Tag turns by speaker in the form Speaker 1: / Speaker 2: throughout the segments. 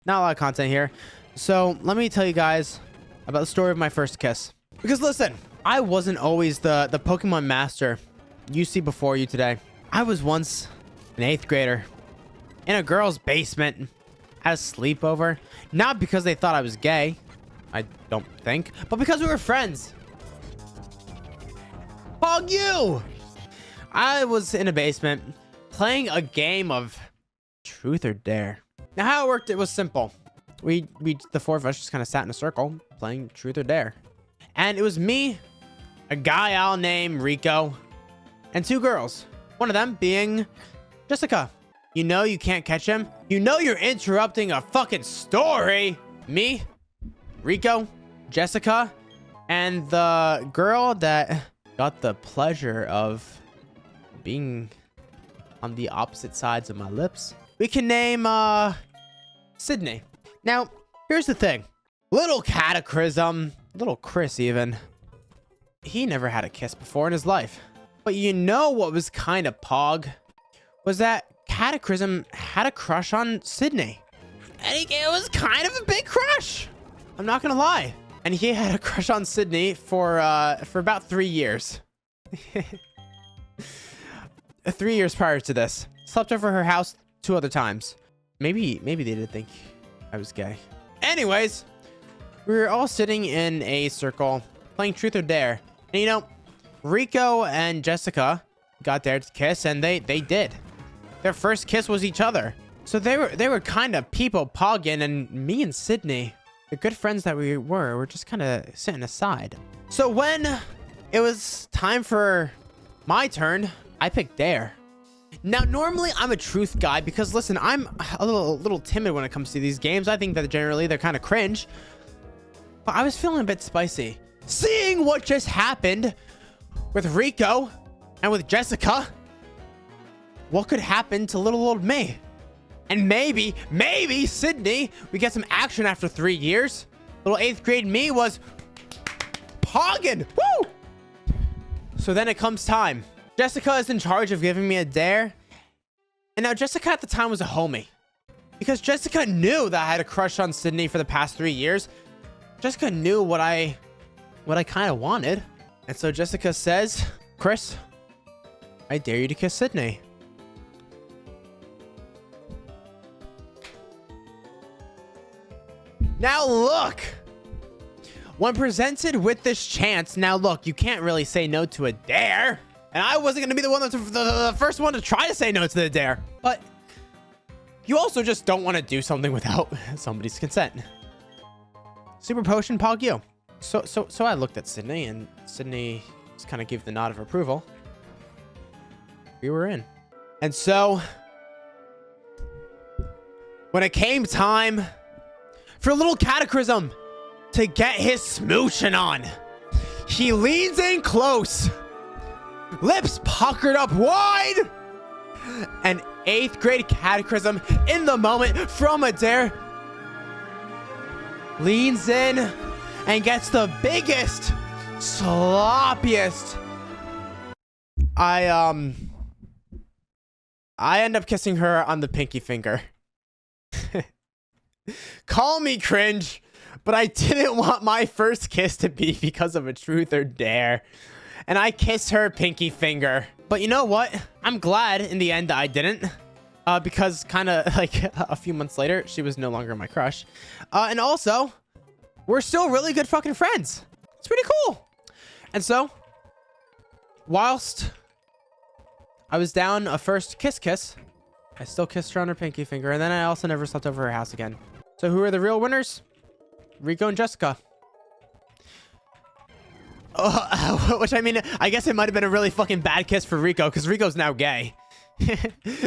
Speaker 1: Not a lot of content here. So let me tell you guys about the story of my first kiss. Because listen, I wasn't always the Pokemon master you see before you today. I was once an 8th grader in a girl's basement at a sleepover. Not because they thought I was gay, I don't think, but because we were friends. Fuck you! I was in a basement playing a game of truth or dare. Now how it worked, it was simple. We the four of us just kind of sat in a circle playing truth or dare. And it was me, a guy I'll name Rico, and 2 girls. One of them being Jessica. You know you can't catch him. You know you're interrupting a fucking story. Me, Rico, Jessica, and the girl that got the pleasure of being on the opposite sides of my lips. We can name Sydney. Now, here's the thing. Little Catachrism, little Chris even, he never had a kiss before in his life. But you know what was kind of pog? Was that Catachrism had a crush on Sydney. And it was kind of a big crush. I'm not gonna lie. And he had a crush on Sydney for about 3 years. 3 years prior to this. Slept over her house 2 other times. Maybe they did think I was gay. Anyways, we were all sitting in a circle playing truth or dare. And you know, Rico and Jessica got dared to kiss, and they did. Their first kiss was each other. So they were kind of people pogging, and me and Sydney, the good friends that we were just kind of sitting aside. So when it was time for my turn, I picked dare. Now, normally I'm a truth guy because listen, I'm a little timid when it comes to these games. I think that generally they're kind of cringe. But I was feeling a bit spicy. Seeing what just happened with Rico and with Jessica, what could happen to little old me? And maybe Sydney, we get some action after 3 years. Little 8th grade me was pogging. Woo! So then it comes time. Jessica is in charge of giving me a dare. And now Jessica at the time was a homie. Because Jessica knew that I had a crush on Sydney for the past 3 years. Jessica knew what I kind of wanted. And so Jessica says, Chris, I dare you to kiss Sydney. Now look, when presented with this chance, now look, you can't really say no to a dare. And I wasn't going to be the one that's the first one to try to say no to the dare. But you also just don't want to do something without somebody's consent. Super potion pog you. So I looked at Sydney, and Sydney just kind of gave the nod of approval. We were in. And so when it came time for little Catachrism to get his smooching on, he leans in close, lips puckered up wide, and 8th grade Catachrism in the moment from a dare leans in and gets the biggest, sloppiest. I end up kissing her on the pinky finger. Call me cringe, but I didn't want my first kiss to be because of a truth or dare. And I kissed her pinky finger. But you know what? I'm glad in the end that I didn't. Because kind of like a few months later, she was no longer my crush. And also, we're still really good fucking friends. It's pretty cool. And so, whilst I was down a first kiss, I still kissed her on her pinky finger. And then I also never slept over her house again. So who are the real winners? Rico and Jessica. Which, I mean, I guess it might have been a really fucking bad kiss for Rico, because Rico's now gay.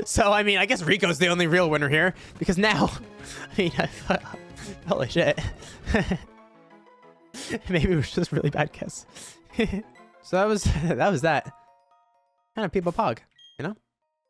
Speaker 1: So, I mean, I guess Rico's the only real winner here, because now, I mean, holy shit. Maybe it was just a really bad kiss. So that was that. Kind of people pog, you know?